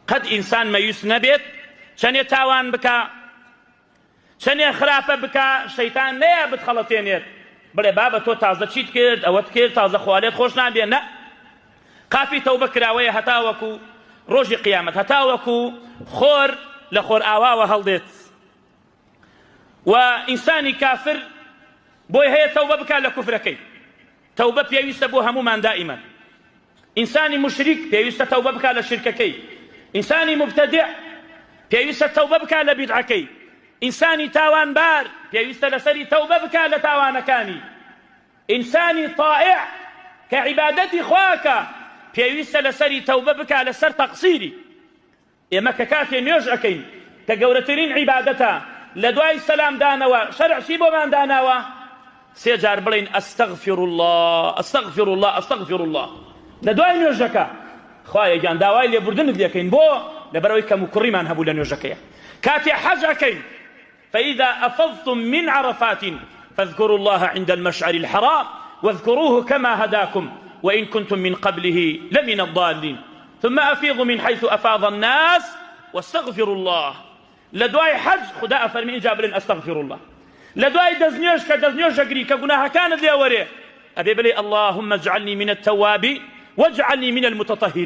قد إنسان مەیوس نەبێت چەندێ تاوان بکە چەندێ خراپە بکە شەیتان نەیە بتخەڵەتێنێت بڵێ بابە تۆ تازە چیت کرد ئەوەت کرد تازە خوالێت خۆش نابێ نە قاپی تەوبە کراوەیە هەتاوەکو ڕۆژی قیامەت هەتاوەکو خۆر لە خۆر ئاواوە هەڵدێت و ئینسانی کافر بۆی هەیە تەوبە بکات لە کوفرەکەی تەوبە پێویستە بۆ هەمومان دائیمەن ئینسانی مشریک پێویستە تەوبە بکات لە شرکەکەی ئینسانی مبتەدع پێویستە تەوبە بکات لە بیدعەکەی ئینسانی تاوانبار پێویستە لەسەری تەوبە بکات لە تاوانەکانی ئینسانی طائع کە عیبادەتی خواکە پێویستە لەسەری تەوبە بکات لەسەر تەقسیری ئێمە کە کاتێ نوێژ ئەکەین کە گەورەترین عیبادەتە لە دوای سەلام دانەوە شەرع چی بۆمان داناوە سێ جار بڵێن ئەستەغفر الله ئەستەغفر الله ئەستەغفر الله لە دوای نوێژەکە خوایە گیان داوای لێبوردنت لێکەین بۆ لەبەرەوەی کەم و کوڕیمان هەبوو لە نوێژەکەیە کاتێ حەج ئەکەین فإذا أفضتم من عرفات فاذكروا الله عند المشعر الحرام واذكروه كما هداكم وإن كنتم من قبله لمن الضالين ثم أفيضوا من حيث أفاض الناس واستغفروا الله لدواي حج خدا أفرمي جابلين أستغفر الله لدواي دزنيوش كدزنيوش أقري كقناها كانت لي أوريه أبي بلي اللهم اجعلني من التوابين واجعلني من المتطهرين